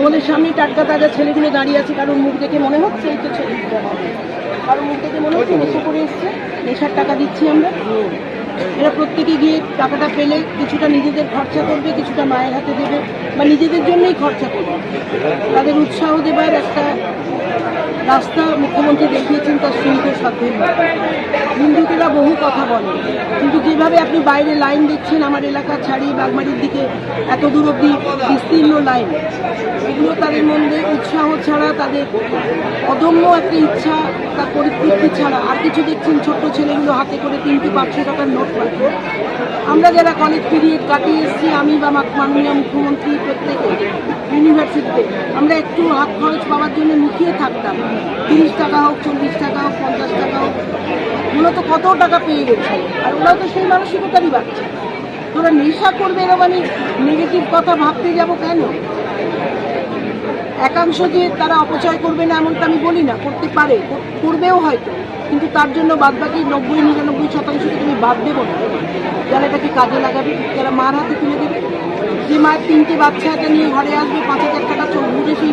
তোমাদের সামনেই টাটকা তাজা ছেলেগুলো দাঁড়িয়ে আছে, কারণ মুখ দেখে মনে হচ্ছে এই তো ছেলেগুলো, কারণ মুখ দেখে মনে হচ্ছে নেশা করে এসছে, নেশার টাকা দিচ্ছি আমরা। এরা প্রত্যেকে গিয়ে টাকাটা পেলে কিছুটা নিজেদের খরচা করবে, কিছুটা মায়ের হাতে দেবে বা নিজেদের জন্যই খরচা করবে। তাদের উৎসাহ দেবার একটা রাস্তা মুখ্যমন্ত্রী দেখিয়েছেন তার সীমিত সাধ্যের মধ্যে। হিন্দুকেরা বহু কথা বলে, কিন্তু যেভাবে আপনি বাইরে লাইন দেখছেন, আমার এলাকা ছাড়িয়ে বাগমারির দিকে এত দূর অব্দি বিস্তীর্ণ লাইন, এগুলো তাদের মধ্যে উৎসাহ ছাড়া, তাদের অদম্য একটা ইচ্ছা, তার পরিতৃপ্তি ছাড়া আর কিছু দেখছেন। ছোট্ট ছেলেগুলো হাতে করে 300-500 টাকার নোট পাচ্ছে। আমরা যারা কলেজ পিরিয়ড কাটিয়ে এসেছি, আমি বা মাননীয় মুখ্যমন্ত্রী প্রত্যেকে ইউনিভার্সিটিতে, আমরা একটু হাত খরচ পাওয়ার জন্য মুখিয়ে থাকতাম। 30 টাকা হোক, 40 টাকা হোক, 50 টাকা হোক, মূলত কত টাকা পেয়ে গেছে। আর ওরাও তো সেই মানসিকতারই বাচ্চা। তোরা নেশা করবে এরা মানে নেগেটিভ কথা ভাবতে যাব কেন? একাংশ যে তারা অপচয় করবে না এমনটা আমি বলি না, করতে পারে, করবেও হয়তো, কিন্তু তার জন্য বাদবাকি 90-99% তুমি বাদ দেবো না। যারা এটাকে কাজে লাগাবে, যারা মার হাতে তুলে দেবে, যে মায়ের 3টে বাচ্চাটা নিয়ে ঘরে আসবে, 5,000 টাকা চোখ বুঝে সেই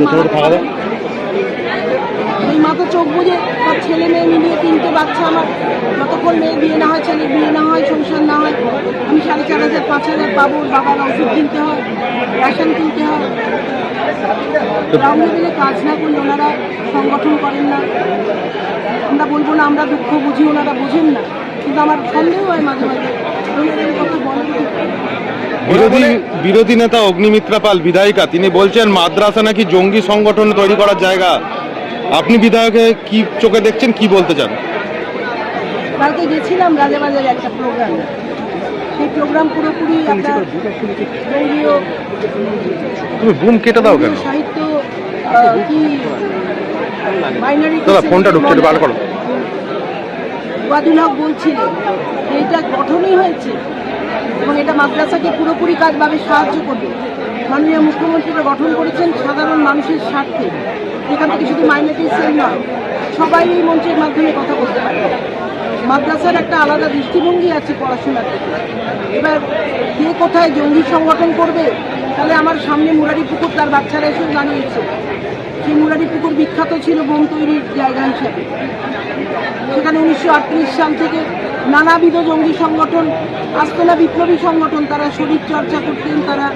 মা তো চোখ বুঝে তার ছেলে মেয়ে মিলিয়ে 3টে বাচ্চা, আমার যতক্ষণ মেয়ে বিয়ে না হয়, ছেলের বিয়ে না হয়, সংসার না হয়, আমি 4,500-5,000 পাবো। বাবার ওষুধ কিনতে হয়, রেশন কিনতে হয়। গ্রাউন্ডে গেলে কাজ না করলে ওনারা সংগঠন করেন না। আমরা বলবো না আমরা দুঃখ বুঝি, ওনারা বোঝেন না, কিন্তু আমার সন্দেহ হয় মাঝে মাঝে কথা বলেন। বিরোধী নেতা অগ্নিমিত্রা পাল বিধায়িকা, তিনি বলছেন মাদ্রাসা নাকি জঙ্গি সংগঠন তৈরি করার জায়গা। আপনি বিধায়কে কি চোখে দেখছেন, কি বলতে চান? কালকে গেছিলাম রাজাবাজারে একটা প্রোগ্রাম, সেই প্রোগ্রাম পুরোপুরি আপনার বুম কেটে দাও কেন? সাহিত্য কি মাইনরিটি ফোনটা ঢুকছে, বার করো। ওয়াদুল হক বলছিলেন এইটা গঠনই হয়েছে এবং এটা মাদ্রাসাকে পুরোপুরি কাজভাবে সাহায্য করবে। মাননীয় মুখ্যমন্ত্রীরা গঠন করেছেন সাধারণ মানুষের স্বার্থে, এখান থেকে শুধু মাইনরিটি সেল নয়, সবাই এই মঞ্চের মাধ্যমে কথা বলতে পারে। মাদ্রাসার একটা আলাদা দৃষ্টিভঙ্গি আছে পড়াশোনার থেকে। এবার কে কোথায় জঙ্গি সংগঠন করবে, তাহলে আমার সামনে মুরারিপুকুর, তার বাচ্চারা এসে জানিয়েছে সেই মুরারিপুকুর বিখ্যাত ছিল বোম তৈরির জায়গা হিসাবে। সেখানে 1938 সাল থেকে নানাবিধ জঙ্গি সংগঠন আসতো না, বিপ্লবী সংগঠন, তারা শরীর চর্চা করতেন, তারা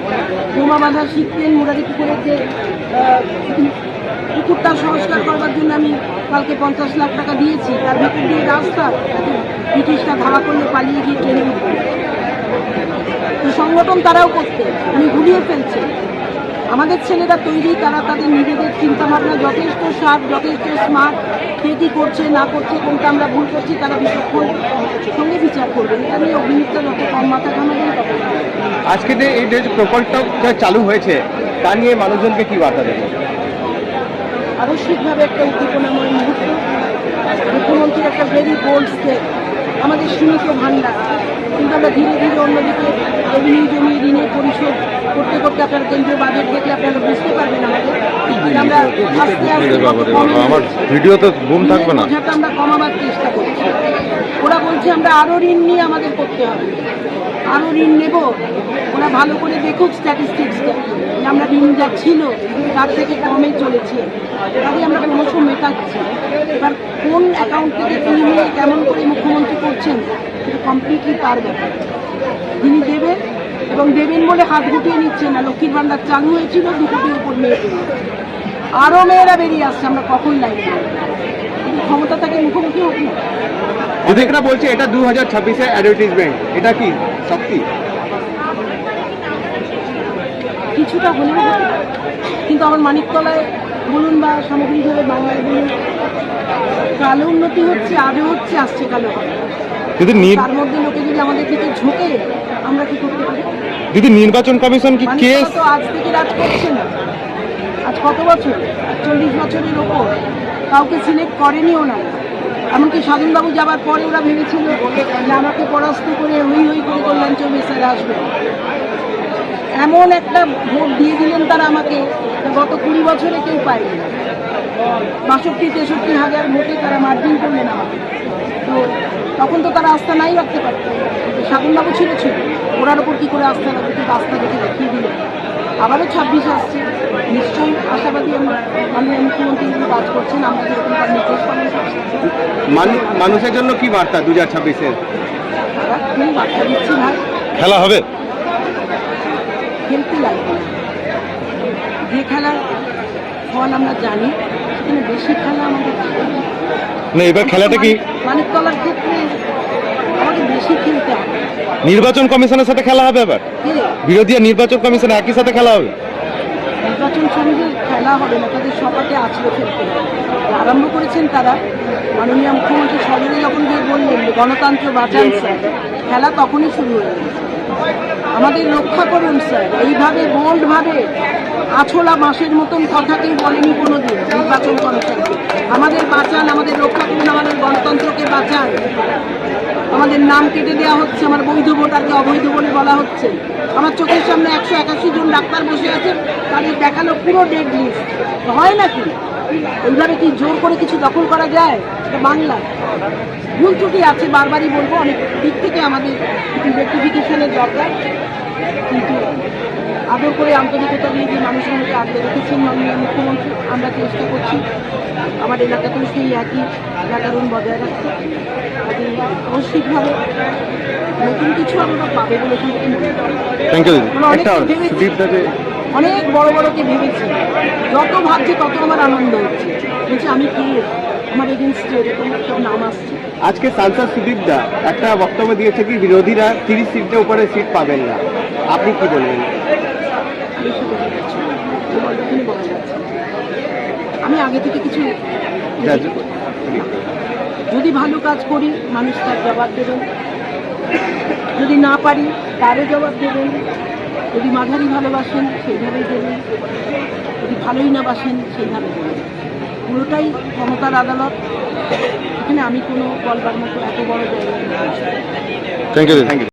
বোমা বাঁধা শিখতেন। মুরারিপুকুরের যে পুকুরটা সংস্কার করবার জন্য আমি কালকে 50 লাখ টাকা দিয়েছি, তার ভেতর দিয়ে রাস্তা, ব্রিটিশরা ধাওয়া করলে পালিয়ে গিয়ে ট্রেনে উঠবে। সংগঠন তারাও করতে, উনি ঘুরিয়ে ফেলছে। আমাদের ছেলেরা তৈরি, তারা তাদের নিজেদের চিন্তাভাবনা যথেষ্ট শার্প, যথেষ্ট স্মার্ট। কে কী করছে না করছে, কোনটা আমরা ভুল করছি, তারা বিচক্ষণ সঙ্গে বিচার করবে। এটা নিয়ে অগ্নিমিত্রা যত কম মাথা ঘামাবেন তত। আজকে যে এই যে প্রকল্পটা চালু হয়েছে, তা নিয়ে মানুষজনকে কি বার্তা দেবে? আবশ্যিকভাবে একটা উদ্দীপনাময় মুহূর্ত। মুখ্যমন্ত্রীর একটা ভেরি বোল্ড স্টেপ। আমাদের সীমিত ভাণ্ডার, কিন্তু আমরা ধীরে ধীরে অন্যদিকে রেভিনিউ জমি ঋণের পরিশোধ করতে করতে আপনারা কেন্দ্রীয় বাজেট দেখলে আপনারা বুঝতে পারবেন আমাদের আমরা আস্তে আস্তে আমার ভিডিও তো বুম থাকবে না, বোঝাটা আমরা কমাবার চেষ্টা করছি। ওরা বলছে আমরা আরও ঋণ নিয়ে আমাদের করতে হবে, আরও ঋণ নেব। ওরা ভালো করে দেখুক স্ট্যাটিস্টিক্সটা, যে আমরা ঋণ যা ছিল তার থেকে কমে চলেছে, তাহলে আমরা ক্রমশ মেটাচ্ছি। এবার কোন অ্যাকাউন্ট থেকে কী নিয়ে কেমন করে মুখ্যমন্ত্রী করছেন সেটা কমপ্লিটলি তার ব্যাপার। যিনি দেবেন এবং দেবেন বলে হাত গুটিয়ে নিচ্ছে না। লক্ষ্মীর ভাণ্ডার চালু হয়েছিল, 2 কোটির উপর মেয়ে পেয়ে আরও মেয়েরা বেরিয়ে আসছে, আমরা কখন লাইন কিন্তু ক্ষমতা থাকে মুখোমুখি হোক না। অনেকরা বলছে এটা 2026-এর অ্যাডভার্টাইজমেন্ট, এটা কি সত্যি? কিছুটা হলেও হতে পারে, কিন্তু আমার মানিকতলায় বলুন বা সামগ্রিকভাবে বাংলায় বলুন, কালো উন্নতি হচ্ছে, আজও হচ্ছে, আসছে কালো। তার মধ্যে লোকে যদি আমাদের দিকে ঝোঁকে, আমরা কি করতে পারি? দিদি, নির্বাচন কমিশন কি কেস তো আজ থেকে রাজ করছে না, আজ কত বছর, 40 বছরের ওপর কাউকে সিলেক্ট করেনি ওনারা। এমনকি স্বাধীনবাবু যাবার পরে ওরা ভেবেছিল যে আমাকে পরাস্ত করে হই হই করে কল্যাণ চৌবে স্যার আসবে। এমন একটা ভোট দিয়ে দিলেন তারা আমাকে, গত 20 বছরে কেউ পায়নি। 62-63 হাজার ভোটে তারা মার্জিন করলেন আমাকে। তো তখন তো তারা আস্থা নাই রাখতে পারত। স্বাধীনবাবু ছিল, ওরার ওপর কী করে আস্থা রাখবে? কিন্তু আস্থা দেখে দেখিয়ে দিল। আবারও 26 আসছে, নিশ্চয়ই মাননীয় মুখ্যমন্ত্রী যিনি কাজ করছেন, আমরা যেরকম তার নির্দেশ পালন করছি। মানুষের জন্য কি বার্তা 2026-এর? তারা খুবই বার্তা দিচ্ছি ভাই, খেলা হবে? খেলতে লাগবে না। যে খেলার ফল আমরা জানি, সেখানে বেশি খেলা আমাদের না এবার খেলাটা কি মানিকতলার ক্ষেত্রে আমাকে বেশি খেলতে হবে। নির্বাচন কমিশনের সাথে খেলা হবে এবার? কে? বিরোধী আর নির্বাচন কমিশন একই সাথে খেলা হবে? নির্বাচন সঙ্গে খেলা হবে না, তাদের সবাইকে আছড়ে ফেলতে হবে। আরম্ভ করেছেন তারা, মাননীয় মুখ্যমন্ত্রী সজরে যখন গিয়ে বললেন যে গণতন্ত্র বাঁচান স্যার, খেলা তখনই শুরু হয়ে গেছে। আমাদের রক্ষা করুন স্যার, এইভাবে বোল্ডভাবে আছলা বাঁশের মতন কথা কেউ বলেনি কোনোদিন নির্বাচন কমিশনকে। আমাদের বাঁচান, আমাদের রক্ষা করুন, আমাদের গণতন্ত্রকে বাঁচান। আমাদের নাম কেটে দেওয়া হচ্ছে, আমার বৈধ ভোটারকে অবৈধ বলে বলা হচ্ছে। আমার চোখের সামনে 181 জন ডাক্তার বসে আছেন, তাদের দেখালো পুরো ডেড লিস্ট। হয় নাকি? এইভাবে কি জোর করে কিছু দখল করা যায়? এটা বাংলা। ভুল ত্রুটি আছে, বারবারই বলবো, অনেক দিক থেকে আমাদের রেক্টিফিকেশনের দরকার, কিন্তু আদর করে আন্তরিকতা দিয়ে যে মানুষগুলোকে আগলে রেখেছেন মাননীয় মুখ্যমন্ত্রী, আমরা চেষ্টা করছি আমার এলাকাতেও সেই একই ব্যাকরণ বজায় রাখতে। কাজে অবশ্যইভাবে নতুন কিছু আমরা পাবে বলে কিন্তু মনে করি। থ্যাংক ইউ দিদি। আমরা অনেক একটা ভেবেছি, সুদীপ দাকে অনেক বড় বড়কে ভেবেছি, যত ভাবছি তত আমার আনন্দ হচ্ছে। বলছি আমি কে, আমার এগেনস্টে এরকম একটা নাম আসছে। আজকে সাংসদ সুদীপ দা একটা বক্তব্য দিয়েছে কি বিরোধীরা 30 সিটের উপরে সিট পাবেন না, আপনি কি বলবেন? আমি সেটা বলছি, তোমার যখনই বলা যাচ্ছে আমি আগে থেকে কিছু যদি ভালো কাজ করি মানুষ তার জবাব দেবেন, যদি না পারি তারও জবাব দেবেন, যদি মাঝারি ভালোবাসেন সেইভাবেই দেবেন, যদি ভালোই না বাসেন সেইভাবে দেবেন। পুরোটাই ক্ষমতার আদালত, এখানে আমি কোনো বলবার মতো এত বড় জায়গায় নেই। থ্যাংক ইউ দিদি।